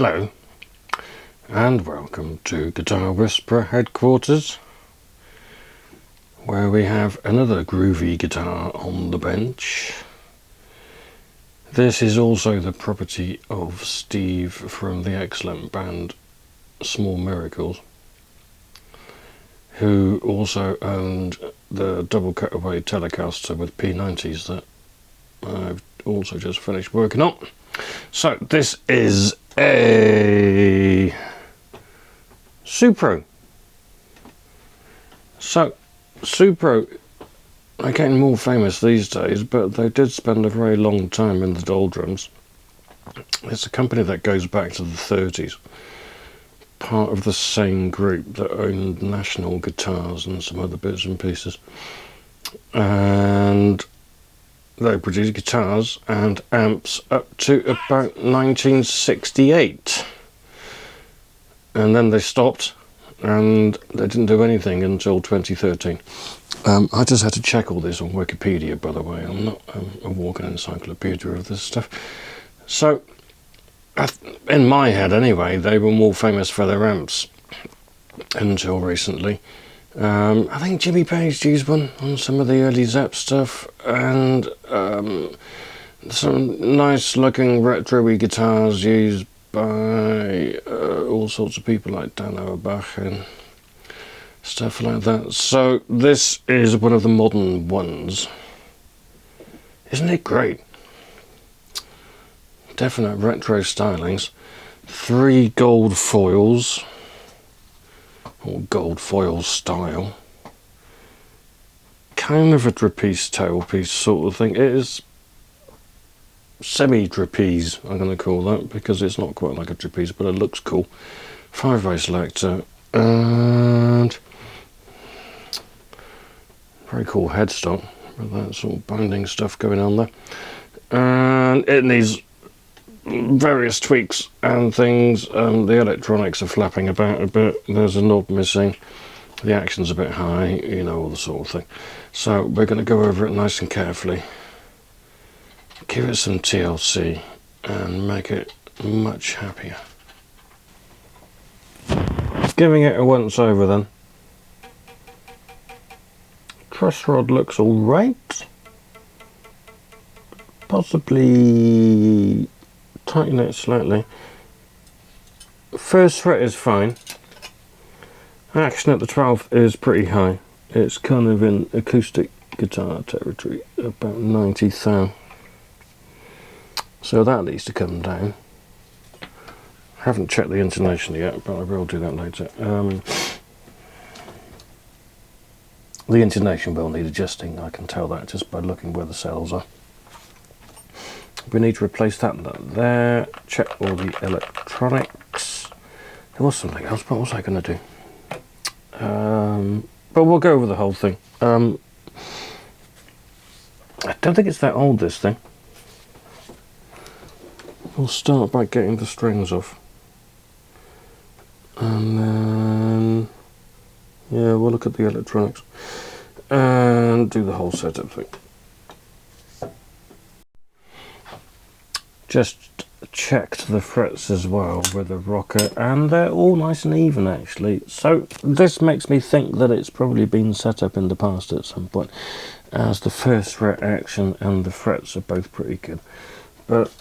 Hello and welcome to Guitar Whisperer headquarters, where we have another groovy guitar on the bench. This is also the property of Steve from the excellent band Small Miracles, who also owned the double cutaway Telecaster with P90s that I've also just finished working on. So this is a Supro. So Supro are getting more famous these days, but they did spend a very long time in the doldrums. It's a company that goes back to the 30s, part of the same group that owned National Guitars and some other bits and pieces, and they produced guitars and amps up to about 1968, and then they stopped and they didn't do anything until 2013. I just had to check all this on Wikipedia, by the way. I'm not a walking encyclopedia of this stuff. So in my head anyway, they were more famous for their amps until recently. I think Jimmy Page used one on some of the early Zepp stuff, and some nice looking retro-y guitars used by all sorts of people like Dan Auerbach and stuff like that. So this is one of the modern ones. Isn't it great? Definite retro stylings. 3 gold foils, or gold foil style. Kind of a trapeze tailpiece sort of thing. It is semi-trapeze, I'm going to call that, because it's not quite like a trapeze, but it looks cool. 5-way selector, and very cool headstock with that sort of binding stuff going on there. And it needs various tweaks and things. The electronics are flapping about a bit. There's a knob missing. The action's a bit high, you know, all the sort of thing. So we're going to go over it nice and carefully, give it some TLC and make it much happier. Giving it a once over then. Truss rod looks alright. Possibly tighten it slightly. First fret is fine. Action at the 12th is pretty high. It's kind of in acoustic guitar territory, about 90 thou. So that needs to come down. Haven't checked the intonation yet, but I will do that later. The intonation will need adjusting, I can tell that just by looking where the cells are. We need to replace that there. Check all the electronics. There was something else, but what was I going to do? But we'll go over the whole thing. I don't think it's that old, this thing. We'll start by getting the strings off. And then, yeah, we'll look at the electronics and do the whole setup thing. Just checked the frets as well with the rocker, and they're all nice and even actually. So this makes me think that it's probably been set up in the past at some point, as the first fret action and the frets are both pretty good. But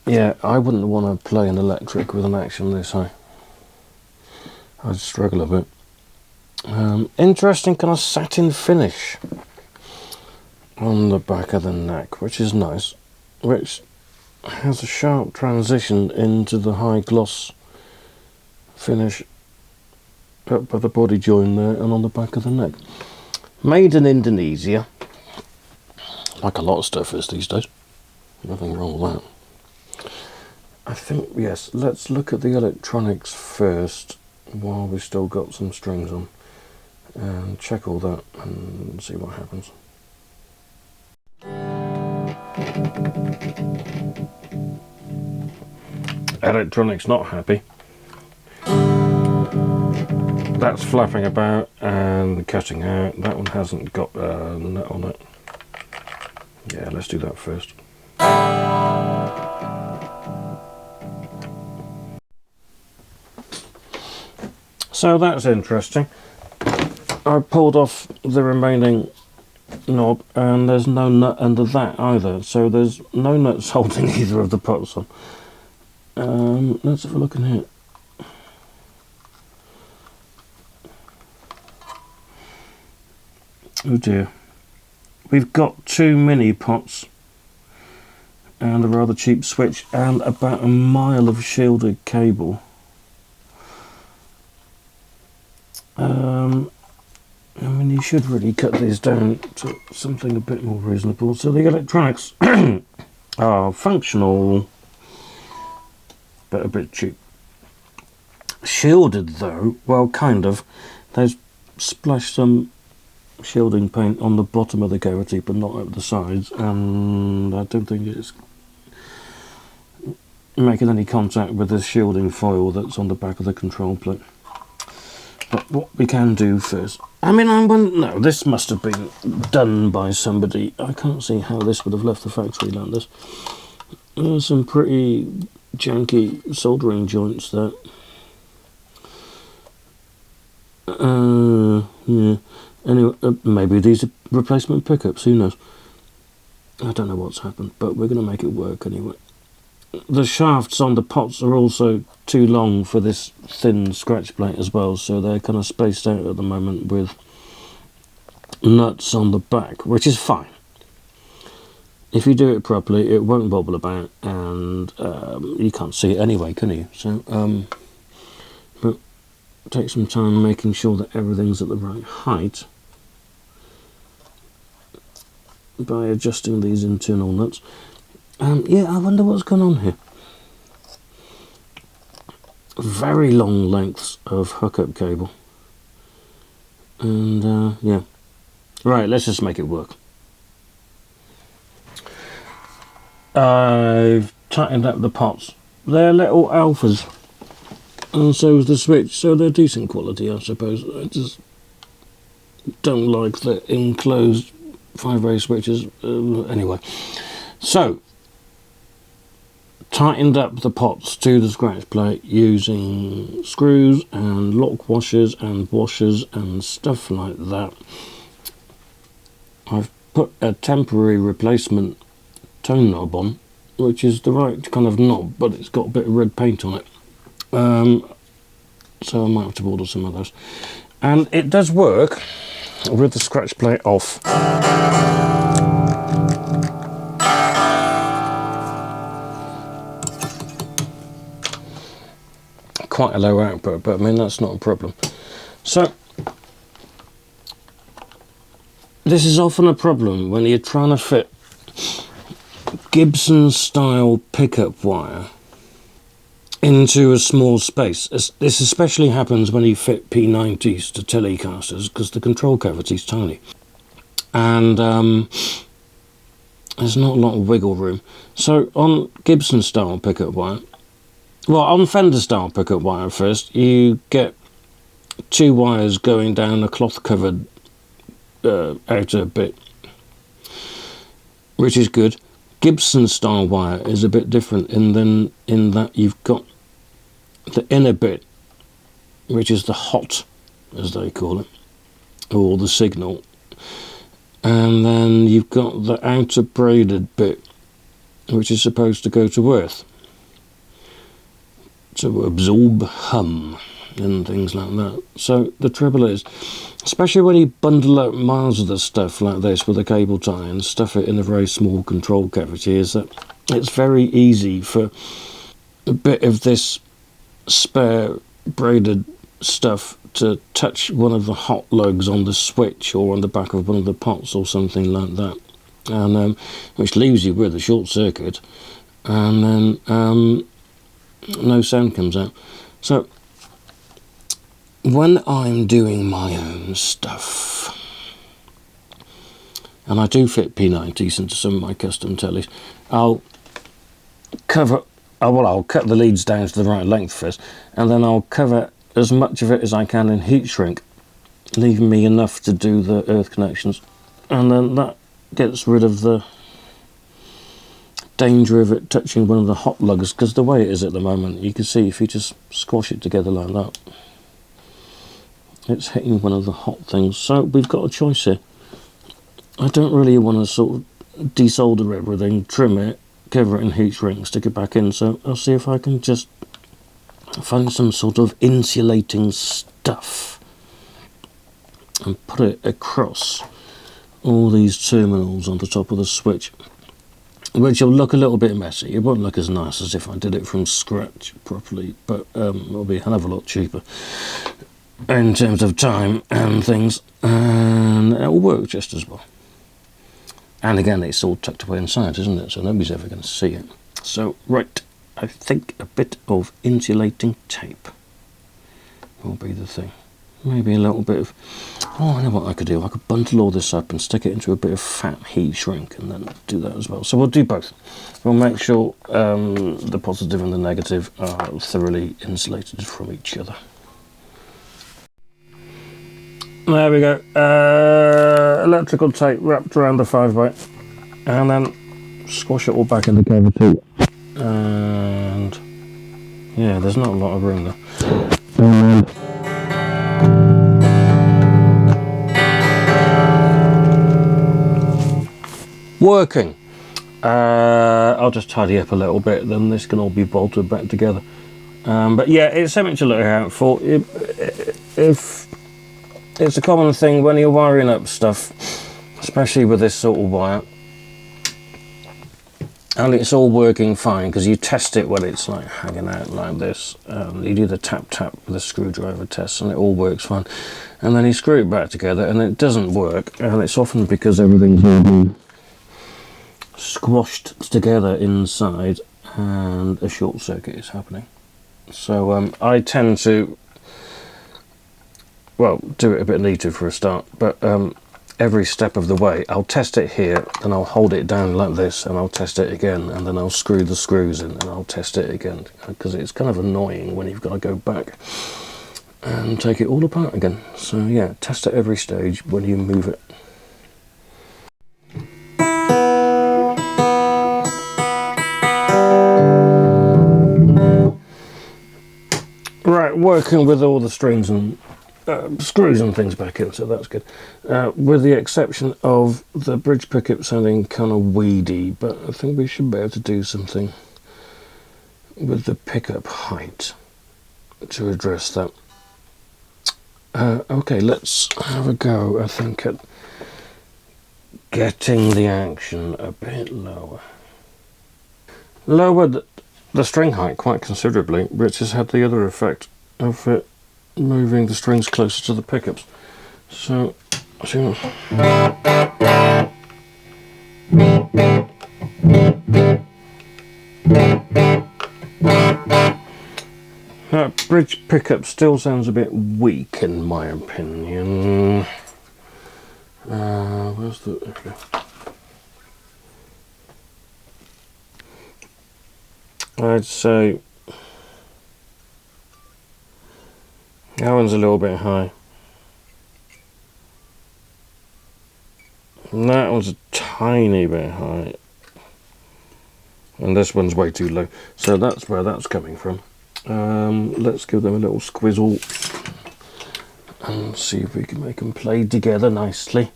yeah, I wouldn't want to play an electric with an action this high. I'd struggle a bit. Interesting kind of satin finish on the back of the neck, which is nice, which has a sharp transition into the high gloss finish up by the body join there and on the back of the neck. Made in Indonesia, like a lot of stuff is these days. Nothing wrong with that. I think, yes, let's look at the electronics first while we've still got some strings on, and check all that and see what happens. Electronics not happy. That's flapping about and cutting out. That one hasn't got a nut on it. Yeah, let's do that first. So that's interesting. I pulled off the remaining knob and there's no nut under that either, so there's no nuts holding either of the pots on. Let's have a look in here. Oh dear. We've got 2 mini pots and a rather cheap switch and about a mile of shielded cable. I mean, you should really cut these down to something a bit more reasonable. So the electronics are functional, but a bit cheap. Shielded though, well, kind of. They've splashed some shielding paint on the bottom of the cavity, but not at the sides, and I don't think it's making any contact with the shielding foil that's on the back of the control plate. But what we can do first, I mean, no, this must have been done by somebody. I can't see how this would have left the factory like this. There's some pretty janky soldering joints there. Yeah. Anyway, maybe these are replacement pickups, who knows? I don't know what's happened, but we're going to make it work anyway. The shafts on the pots are also too long for this thin scratch plate as well, so they're kind of spaced out at the moment with nuts on the back, which is fine. If you do it properly, it won't bobble about, and you can't see it anyway, can you? So, but take some time making sure that everything's at the right height by adjusting these internal nuts. Yeah, I wonder what's going on here. Very long lengths of hookup cable. And, yeah. Right, let's just make it work. I've tightened up the pots. They're little alphas. And so is the switch, so they're decent quality, I suppose. I just don't like the enclosed 5-way switches. Anyway. So, tightened up the pots to the scratch plate using screws and lock washers and stuff like that. I've put a temporary replacement tone knob on, which is the right kind of knob, but it's got a bit of red paint on it. So I might have to order some of those. And it does work with the scratch plate off. Quite a low output, but I mean, that's not a problem. So this is often a problem when you're trying to fit Gibson style pickup wire into a small space. This especially happens when you fit P90s to Telecasters, because the control cavity is tiny and there's not a lot of wiggle room. So on Gibson style pickup wire, well, on Fender style pickup wire first, you get 2 wires going down a cloth covered outer bit, which is good. Gibson style wire is a bit different in that you've got the inner bit, which is the hot, as they call it, or the signal, and then you've got the outer braided bit, which is supposed to go to earth, to absorb hum and things like that. So the trouble is, especially when you bundle up miles of the stuff like this with a cable tie and stuff it in a very small control cavity, is that it's very easy for a bit of this spare braided stuff to touch one of the hot lugs on the switch or on the back of one of the pots or something like that, and which leaves you with a short circuit, and then no sound comes out. So when I'm doing my own stuff, and I do fit P90s into some of my custom tellies, I'll cut the leads down to the right length first, and then I'll cover as much of it as I can in heat shrink, leaving me enough to do the earth connections, and then that gets rid of the danger of it touching one of the hot lugs, because the way it is at the moment, you can see if you just squash it together like that, It's hitting one of the hot things. So we've got a choice here. I don't really want to sort of desolder everything, trim it, cover it in heat shrink, stick it back in. So I'll see if I can just find some sort of insulating stuff and put it across all these terminals on the top of the switch, which will look a little bit messy. It won't look as nice as if I did it from scratch properly, but it'll be a hell of a lot cheaper in terms of time and things, and it'll work just as well. And again, it's all tucked away inside, isn't it? So nobody's ever going to see it. So, right, I think a bit of insulating tape will be the thing. Maybe a little bit of... Oh, I know what I could do. I could bundle all this up and stick it into a bit of fat heat shrink and then do that as well. So we'll do both. We'll make sure the positive and the negative are thoroughly insulated from each other. There we go. Electrical tape wrapped around the 5x, and then squash it all back in the cavity. And yeah, there's not a lot of room there. And working. I'll just tidy up a little bit, then this can all be bolted back together. But yeah, it's something to look out for. If it's a common thing when you're wiring up stuff, especially with this sort of wire, and it's all working fine because you test it when it's like hanging out like this. You do the tap with the screwdriver test and it all works fine, and then you screw it back together and it doesn't work, and it's often because everything's all been squashed together inside and a short circuit is happening. So I tend to, well, do it a bit neater for a start, but every step of the way I'll test it here, then I'll hold it down like this and I'll test it again, and then I'll screw the screws in and I'll test it again, because it's kind of annoying when you've got to go back and take it all apart again. So yeah, test at every stage when you move it. Right, working with all the strings and screws and things back in, so that's good. With the exception of the bridge pickup sounding kind of weedy, but I think we should be able to do something with the pickup height to address that. Okay, let's have a go, I think, at getting the action a bit lower. Lowered the string height quite considerably, which has had the other effect of it moving the strings closer to the pickups. So, that bridge pickup still sounds a bit weak in my opinion. Where's the... Okay. I'd say that one's a little bit high. And that one's a tiny bit high. And this one's way too low. So that's where that's coming from. Let's give them a little squizzle and see if we can make them play together nicely.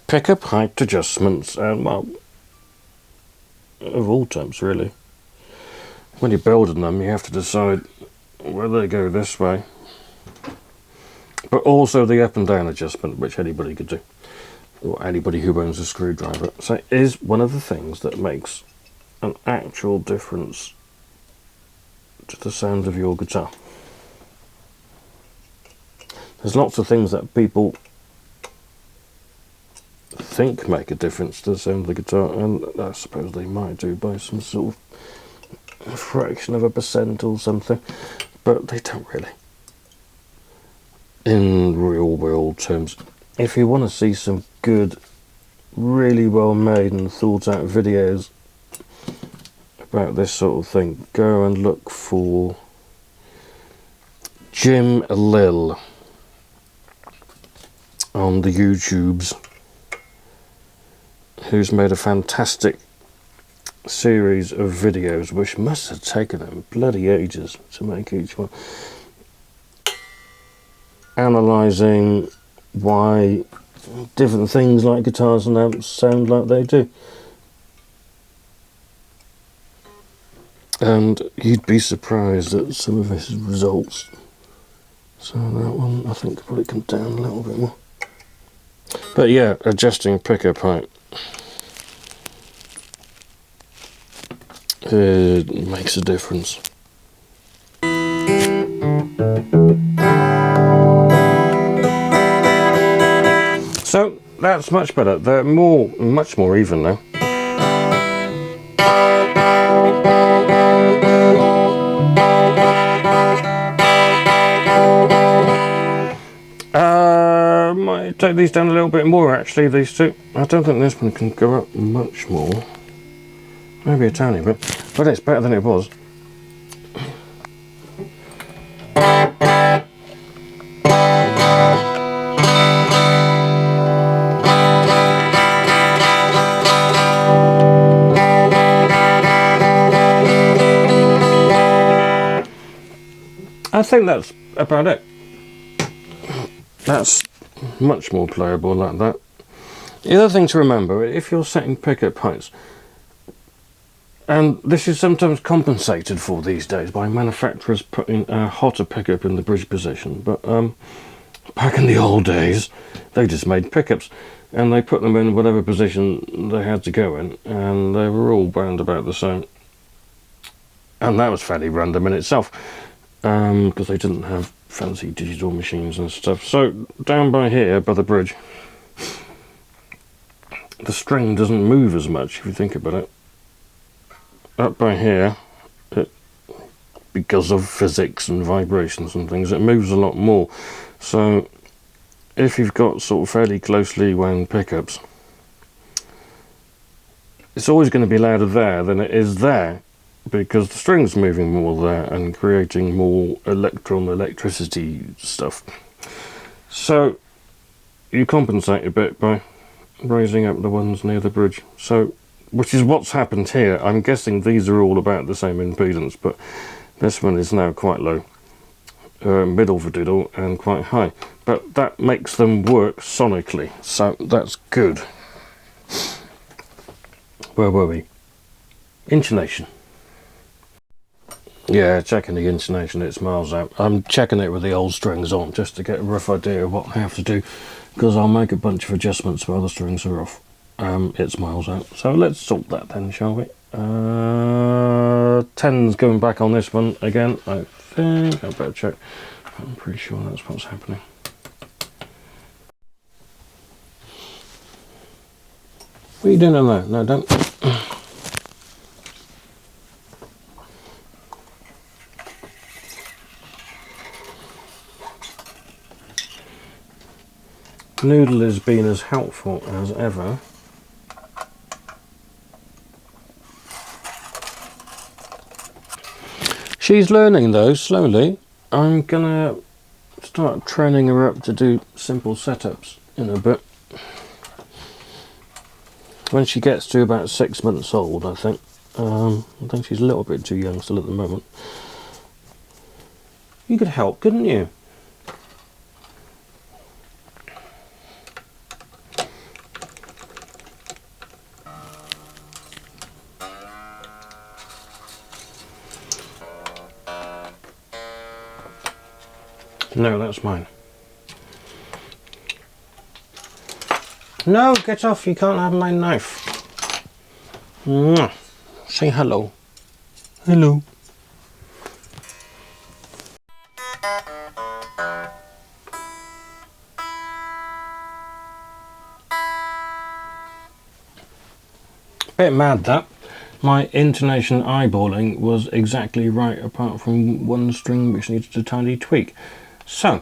Pickup height adjustments, well, of all types really. When you're building them, you have to decide whether they go this way, but also the up and down adjustment, which anybody could do, or anybody who owns a screwdriver. So it is one of the things that makes an actual difference to the sound of your guitar. There's lots of things that people think make a difference to the sound of the guitar, and I suppose they might do by some sort of fraction of a percent or something, but they don't really. In real world terms, if you want to see some good, really well made and thought out videos about this sort of thing, go and look for Jim Lill on the YouTubes, who's made a fantastic series of videos, which must have taken them bloody ages to make each one, analysing why different things like guitars and amps sound like they do. And you'd be surprised at some of his results. So that one, I think, probably come down a little bit more. But yeah, adjusting pickup height, it makes a difference. So that's much better. They're much more even now. Might take these down a little bit more, actually, these two. I don't think this one can go up much more. Maybe a tiny bit, but it's better than it was. I think that's about it. That's much more playable like that. The other thing to remember, if you're setting pickup heights, and this is sometimes compensated for these days by manufacturers putting a hotter pickup in the bridge position, but back in the old days they just made pickups and they put them in whatever position they had to go in, and they were all bound about the same, and that was fairly random in itself, because they didn't have fancy digital machines and stuff. So down by here by the bridge, the string doesn't move as much if you think about it. Up by here, because of physics and vibrations and things, it moves a lot more. So if you've got sort of fairly closely wound pickups, it's always going to be louder there than it is there, because the string's moving more there and creating more electricity stuff. So you compensate a bit by raising up the ones near the bridge. So, which is what's happened here. I'm guessing these are all about the same impedance, but this one is now quite low, middle for diddle, and quite high. But that makes them work sonically, so that's good. Where were we? Intonation. Yeah, checking the intonation, it's miles out. I'm checking it with the old strings on, just to get a rough idea of what I have to do, because I'll make a bunch of adjustments while the strings are off. It's miles out. So let's sort that then, shall we? 10's going back on this one again, I think. I better check. I'm pretty sure that's what's happening. What are you doing on there? No, don't. Noodle has been as helpful as ever. She's learning though, slowly. I'm gonna start training her up to do simple setups in a bit. When she gets to about 6 months old, I think. I think she's a little bit too young still at the moment. You could help, couldn't you? No, that's mine. No, get off, you can't have my knife. Mwah. Say hello. Hello. Bit mad that. My intonation eyeballing was exactly right, apart from one string which needed a tiny tweak. So,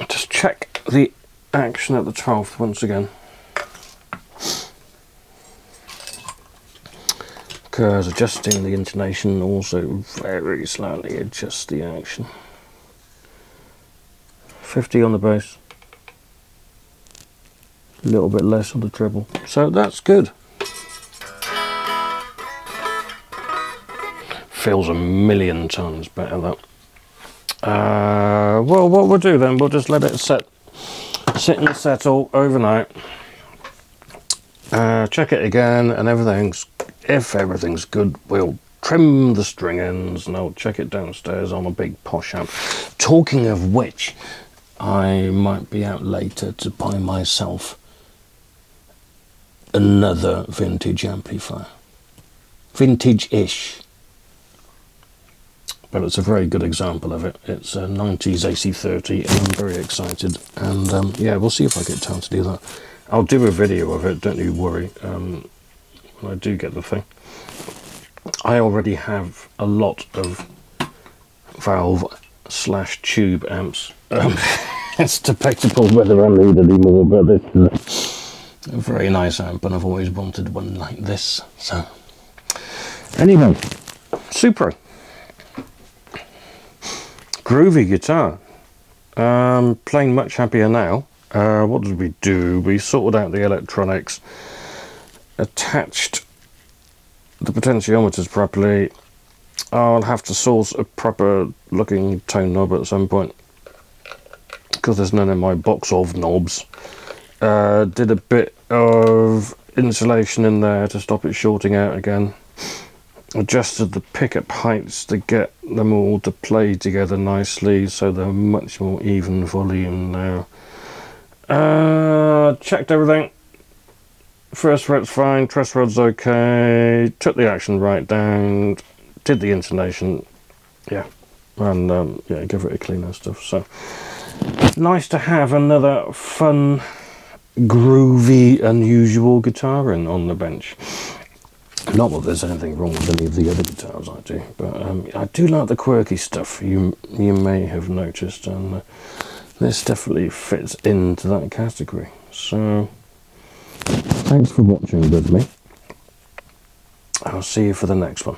just check the action at the 12th once again. Because adjusting the intonation also very slightly adjusts the action. 50 on the bass. A little bit less on the treble. So that's good. feels a million times better, that. Well, what we'll do then, we'll just let it sit and settle overnight. Check it again, and if everything's good, we'll trim the string ends, and I'll check it downstairs on a big posh amp. Talking of which, I might be out later to buy myself another vintage amplifier. Vintage-ish. But it's a very good example of it. It's a 90s AC30, and I'm very excited. And yeah, we'll see if I get time to do that. I'll do a video of it, don't you worry, when I do get the thing. I already have a lot of valve/tube amps. It's debatable whether I need any more, but this is a very nice amp, and I've always wanted one like this. So, anyway, Supro. Groovy guitar. Playing much happier now. What did we do? We sorted out the electronics, attached the potentiometers properly. I'll have to source a proper looking tone knob at some point, because there's none in my box of knobs. Did a bit of insulation in there to stop it shorting out again. Adjusted the pickup heights to get them all to play together nicely, so they're much more even volume now. Checked everything. First fret's fine, truss rod's okay, took the action right down, did the intonation, yeah, and yeah, give it a clean and stuff. So nice to have another fun, groovy, unusual guitar on the bench. Not that there's anything wrong with any of the other guitars I do, but I do like the quirky stuff, you may have noticed, and this definitely fits into that category. So thanks for watching with me. I'll see you for the next one.